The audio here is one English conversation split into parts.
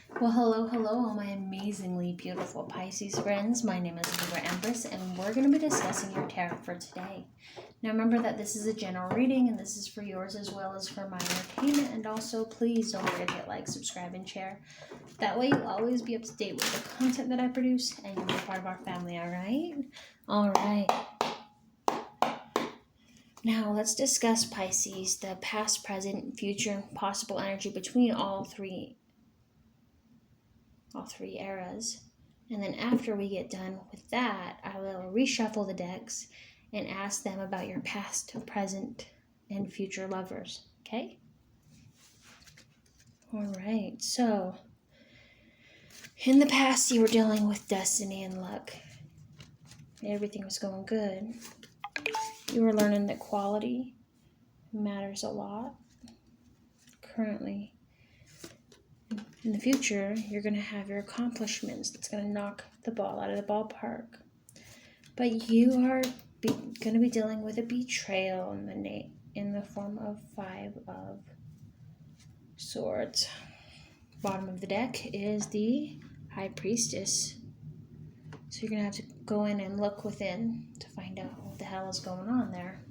Well, hello, all my amazingly beautiful Pisces friends. My name is Libra Empress, and we're going to be discussing your tarot for today. Now, remember that this is a general reading, and this is for yours as well as for my entertainment. And also, please don't forget to hit like, subscribe, and share. That way, you'll always be up to date with the content that I produce, and you'll be part of our family, all right? All right. Now, let's discuss Pisces, the past, present, future, and possible energy between all three eras. And then after we get done with that, I will reshuffle the decks and ask them about your past, present, and future lovers. Okay? All right. So, in the past, you were dealing with destiny and luck. Everything was going good. You were learning that quality matters a lot. Currently, in the future, you're going to have your accomplishments that's going to knock the ball out of the ballpark. But you are going to be dealing with a betrayal in the form of 5 of Swords. Bottom of the deck is the High Priestess. So you're going to have to go in and look within to find out what the hell is going on there.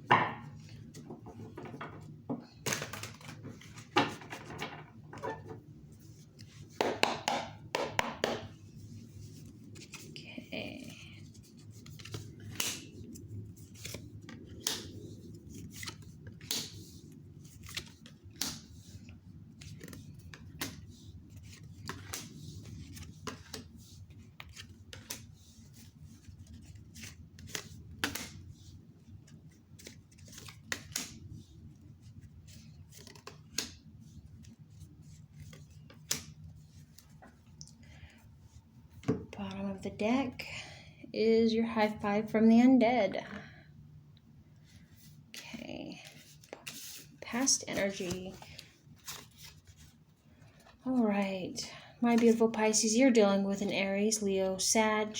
Okay. Bottom of the deck is your High Five from the Undead. Okay. Past energy. All right. My beautiful Pisces, you're dealing with an Aries, Leo, Sag,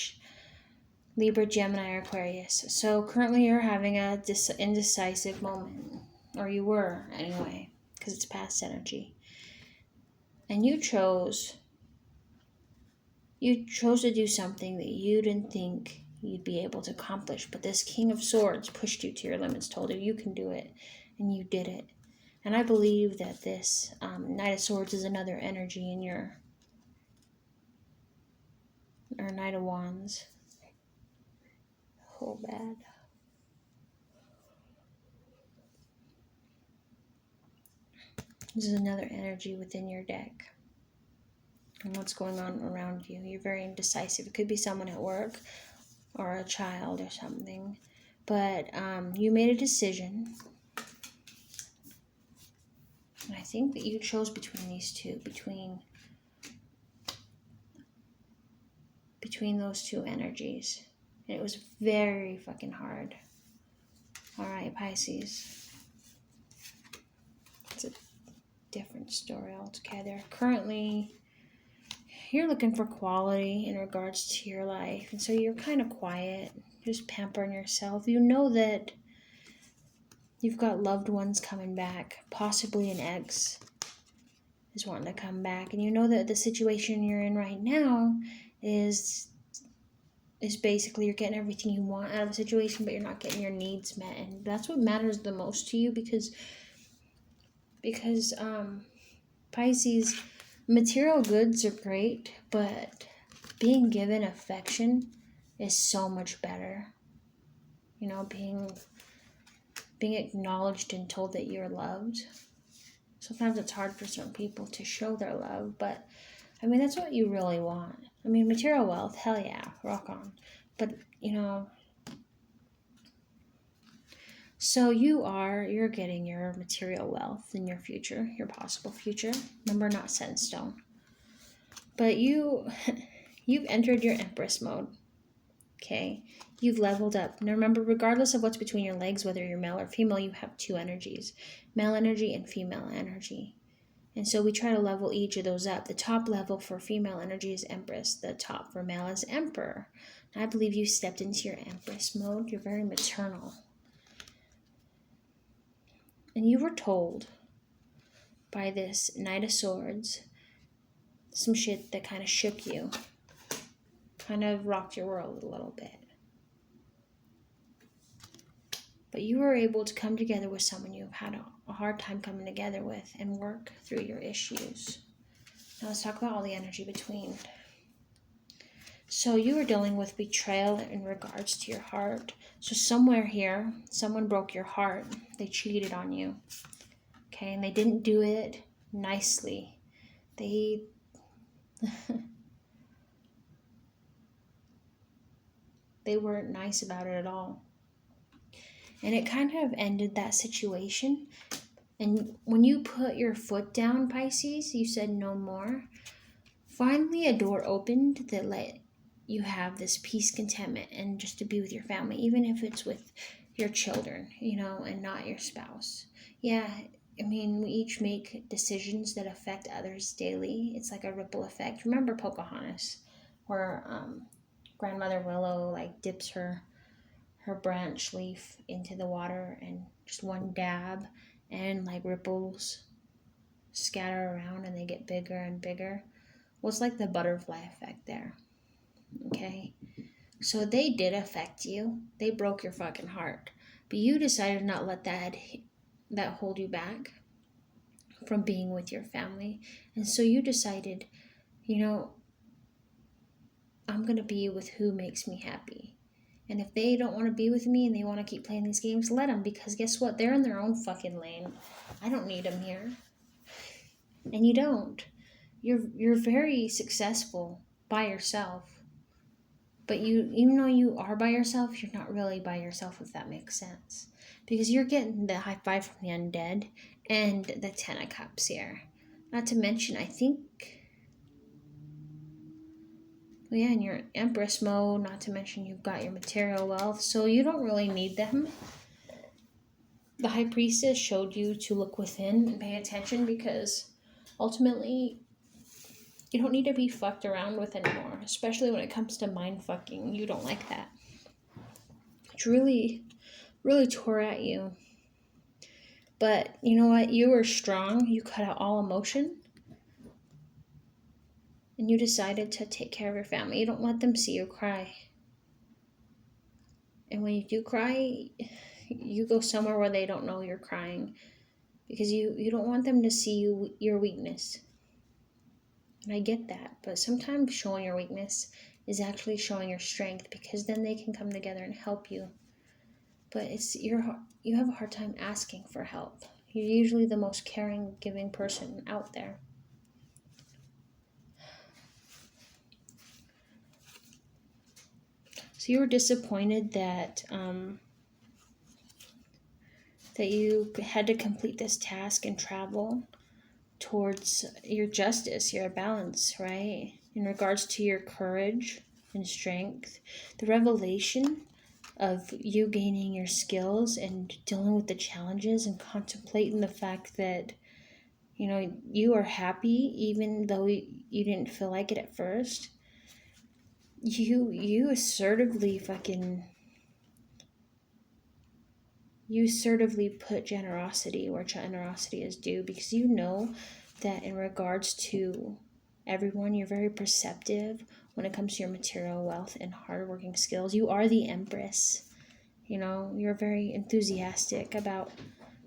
Libra, Gemini, or Aquarius. So currently you're having a indecisive moment. Or you were, anyway, because it's past energy. And you chose to do something that you didn't think you'd be able to accomplish. But this King of Swords pushed you to your limits, told you can do it. And you did it. And I believe that this Knight of Swords is another energy in your... or Knight of Wands. Oh, bad. This is another energy within your deck. And what's going on around you. You're very indecisive. It could be someone at work or a child or something. But you made a decision. And I think that you chose between these two. Between those two energies. And it was very fucking hard. Alright, Pisces. It's a different story altogether. Currently, you're looking for quality in regards to your life. And so you're kind of quiet. Just pampering yourself. You know that you've got loved ones coming back. Possibly an ex is wanting to come back. And you know that the situation you're in right now is basically you're getting everything you want out of a situation, but you're not getting your needs met. And that's what matters the most to you because Pisces, material goods are great, but being given affection is so much better. You know, being acknowledged and told that you're loved. Sometimes it's hard for certain people to show their love, but I mean, that's what you really want. I mean, material wealth, hell yeah, rock on. But, you know, so you're getting your material wealth in your future, your possible future. Remember, not set in stone. But you've entered your Empress mode. Okay? You've leveled up. Now remember, regardless of what's between your legs, whether you're male or female, you have 2 energies. Male energy and female energy. And so we try to level each of those up. The top level for female energy is Empress. The top for male is Emperor. And I believe you stepped into your Empress mode. You're very maternal. And you were told by this Knight of Swords some shit that kind of shook you, kind of rocked your world a little bit. But you were able to come together with someone you've had a hard time coming together with and work through your issues. Now let's talk about all the energy between. So you were dealing with betrayal in regards to your heart. So somewhere here, someone broke your heart. They cheated on you. Okay, and they didn't do it nicely. They weren't nice about it at all. And it kind of ended that situation. And when you put your foot down, Pisces, you said no more. Finally, a door opened that let you have this peace, contentment, and just to be with your family, even if it's with your children, and not your spouse. Yeah, I mean, we each make decisions that affect others daily. It's like a ripple effect. Remember Pocahontas, where Grandmother Willow dips her branch leaf into the water, and just one dab, and ripples scatter around and they get bigger and bigger. Well, it's like the butterfly effect there. Okay, so they did affect you. They broke your fucking heart, but you decided not let that hold you back from being with your family. And so you decided, I'm gonna be with who makes me happy. And if they don't want to be with me and they want to keep playing these games, let them, because guess what? They're in their own fucking lane. I don't need them here. And you don't. You're very successful by yourself. But even though you are by yourself, you're not really by yourself, if that makes sense. Because you're getting the high five from the undead and the 10 of Cups here. Not to mention, I think... Well, yeah, in your Empress mode, not to mention you've got your material wealth, so you don't really need them. The High Priestess showed you to look within and pay attention, because ultimately you don't need to be fucked around with anymore, especially when it comes to mind fucking. You don't like that. It really, really tore at you. But you know what? You were strong. You cut out all emotion. And you decided to take care of your family. You don't let them see you cry. And when you do cry, you go somewhere where they don't know you're crying. Because you don't want them to see your weakness. And I get that. But sometimes showing your weakness is actually showing your strength, because then they can come together and help you. But you have a hard time asking for help. You're usually the most caring, giving person out there. So you were disappointed that you had to complete this task and travel towards your justice, your balance, right? In regards to your courage and strength, the revelation of you gaining your skills and dealing with the challenges and contemplating the fact that, you are happy even though you didn't feel like it at first. You assertively put generosity where generosity is due, because you know that in regards to everyone, you're very perceptive when it comes to your material wealth and hardworking skills. You are the Empress. You're very enthusiastic about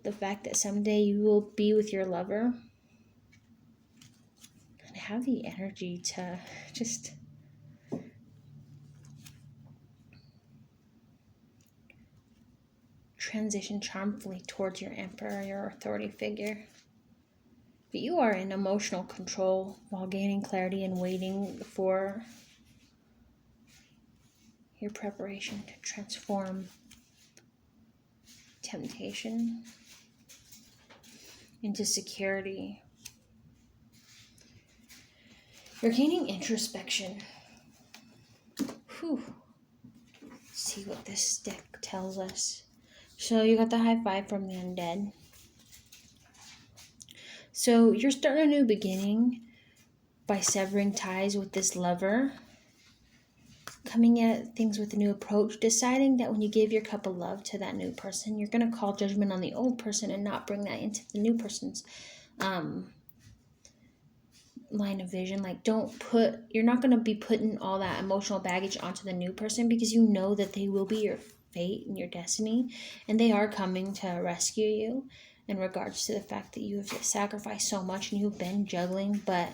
the fact that someday you will be with your lover and have the energy to just transition charmfully towards your emperor, your authority figure. But you are in emotional control while gaining clarity and waiting for your preparation to transform temptation into security. You're gaining introspection. Whew. Let's see what this deck tells us. So you got the high five from the undead. So you're starting a new beginning by severing ties with this lover, coming at things with a new approach, deciding that when you give your cup of love to that new person, you're going to call judgment on the old person and not bring that into the new person's line of vision. Like, you're not going to be putting all that emotional baggage onto the new person, because you know that they will be your fate and your destiny, and they are coming to rescue you in regards to the fact that you have sacrificed so much and you've been juggling. But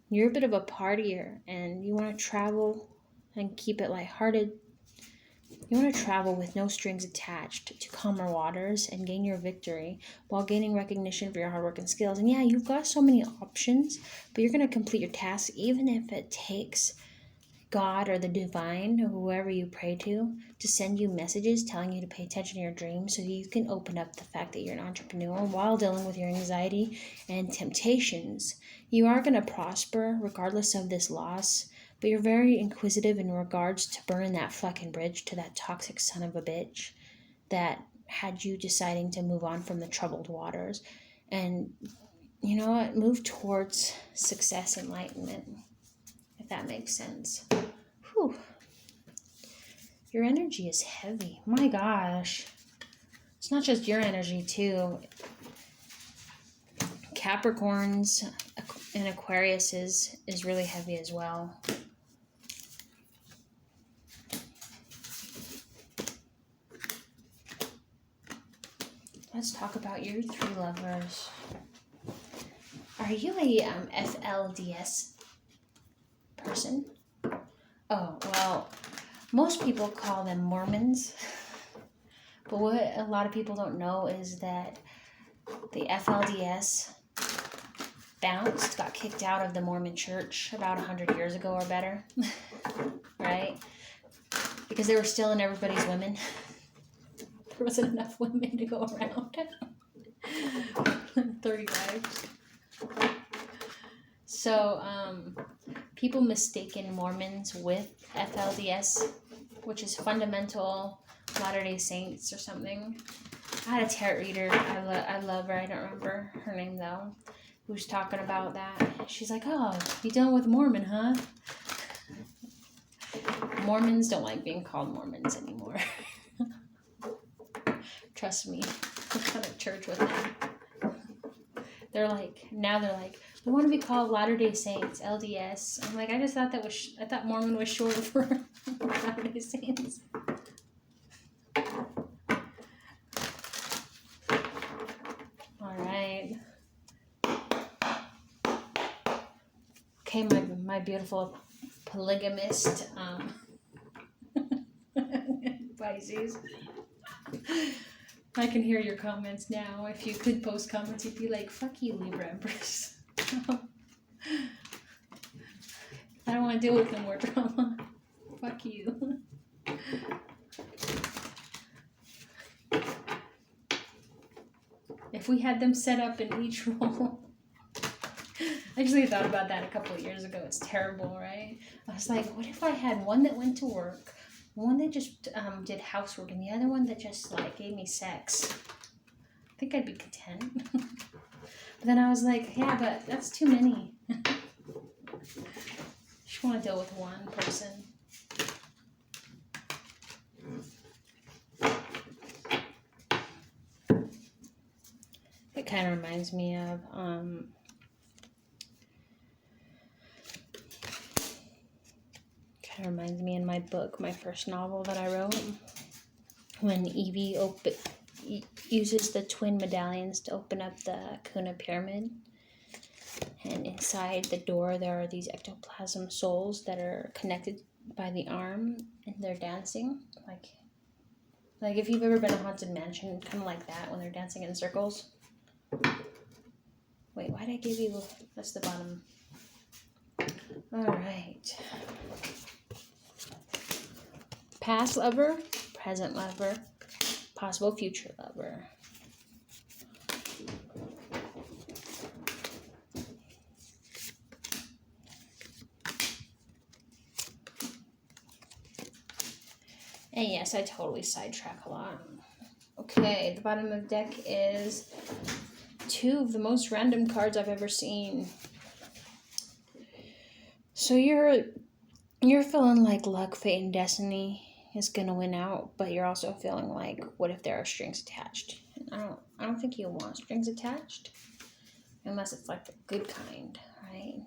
you're a bit of a partier and you want to travel and keep it lighthearted. You want to travel with no strings attached to calmer waters and gain your victory while gaining recognition for your hard work and skills. And yeah, you've got so many options, but you're going to complete your task even if it takes God or the divine or whoever you pray to send you messages telling you to pay attention to your dreams, so you can open up the fact that you're an entrepreneur while dealing with your anxiety and temptations. You are going to prosper regardless of this loss, but you're very inquisitive in regards to burning that fucking bridge to that toxic son of a bitch that had you deciding to move on from the troubled waters. And you know what? Move towards success, enlightenment, if that makes sense. Whew. Your energy is heavy. My gosh. It's not just your energy, too. Capricorns and Aquarius is really heavy as well. Let's talk about your three lovers. Are you a FLDS person? Oh, well, most people call them Mormons. But what a lot of people don't know is that the FLDS got kicked out of the Mormon church about 100 years ago or better. Right? Because they were stealing everybody's women. There wasn't enough women to go around. 30 wives. So, people mistaken Mormons with FLDS, which is Fundamental Latter-day Saints or something. I had a tarot reader. I love her. I don't remember her name, though. Who was talking about that. She's like, oh, you dealing with Mormon, huh? Mormons don't like being called Mormons anymore. Trust me. I've gone to church with them. They're like, we want to be called Latter-day Saints, LDS. I'm like, I just thought I thought Mormon was short for Latter-day Saints. All right. Okay, my beautiful polygamist Pisces. I can hear your comments now. If you could post comments, you'd be like, fuck you, Libra Empress. I don't want to deal with no more drama. Fuck you. If we had them set up in each role. I actually thought about that a couple of years ago. It's terrible, right? I was like, what if I had one that went to work, one that just did housework, and the other one that just like gave me sex? I think I'd be content. But then I was like, yeah, but that's too many. Just want to deal with one person. It kind of reminds me of in my book, my first novel that I wrote, when Evie uses the twin medallions to open up the Kuna pyramid, and inside the door there are these ectoplasm souls that are connected by the arm, and they're dancing like if you've ever been to a haunted mansion, kind of like that when they're dancing in circles. Wait, why did I give you? That's the bottom. All right. Past lover, present lover, possible future lover. And yes, I totally sidetrack a lot. Okay, the bottom of the deck is two of the most random cards I've ever seen. So you're feeling like luck, fate, and destiny is gonna win out, but you're also feeling like, what if there are strings attached? And I don't think you want strings attached, unless it's like the good kind, right?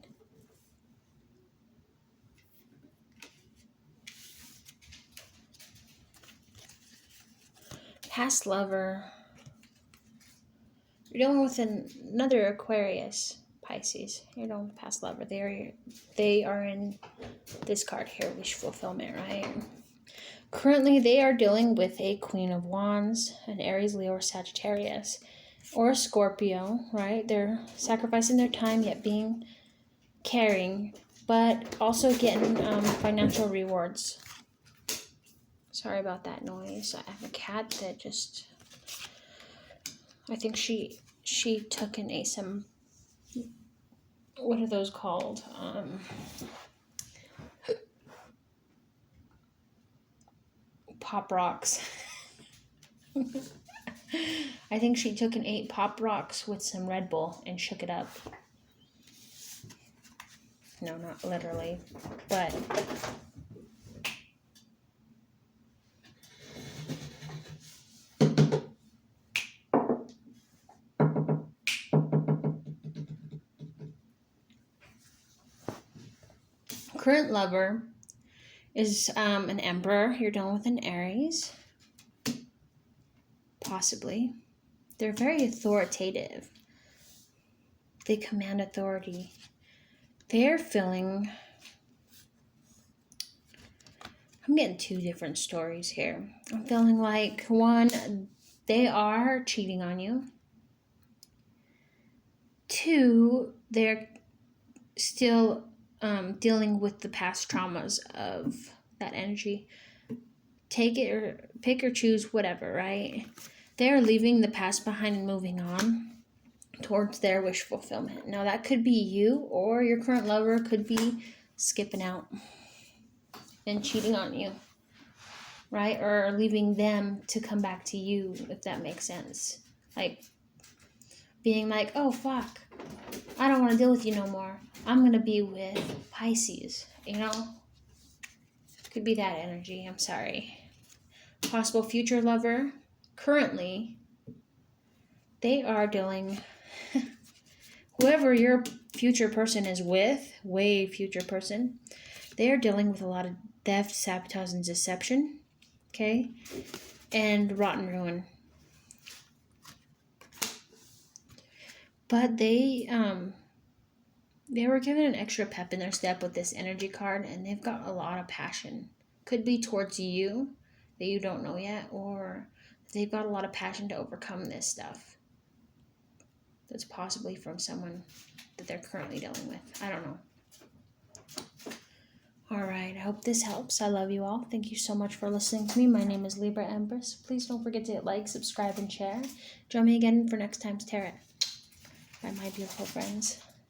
past lover. You're dealing with another Aquarius, Pisces. You're dealing with past lover. They are in this card here, wish fulfillment, right? Currently, they are dealing with a Queen of Wands, an Aries, Leo, or Sagittarius, or a Scorpio, right? They're sacrificing their time, yet being caring, but also getting financial rewards. Sorry about that noise. I have a cat that just, I think she took and ate some, what are those called? Pop rocks. I think she took and ate Pop Rocks with some Red Bull and shook it up. No, not literally, but current lover is an Emperor. You're dealing with an Aries. Possibly. They're very authoritative. They command authority. They're feeling... I'm getting two different stories here. I'm feeling like, one, they are cheating on you. Two, they're still dealing with the past traumas of that energy. Take it or pick or choose, whatever, right? They're leaving the past behind and moving on towards their wish fulfillment. Now, that could be you, or your current lover could be skipping out and cheating on you, right? Or leaving them to come back to you, if that makes sense. Like, being like, oh, fuck, I don't want to deal with you no more. I'm going to be with Pisces, you know? Could be that energy. I'm sorry. Possible future lover. Currently, they are dealing... whoever your future person is with, way future person, they are dealing with a lot of theft, sabotage, and deception. Okay? And rotten ruin. But they were given an extra pep in their step with this energy card, and they've got a lot of passion. Could be towards you that you don't know yet, or they've got a lot of passion to overcome this stuff. That's possibly from someone that they're currently dealing with. I don't know. All right, I hope this helps. I love you all. Thank you so much for listening to me. My name is Libra Empress. Please don't forget to hit like, subscribe, and share. Join me again for next time's tarot. Bye, my beautiful friends.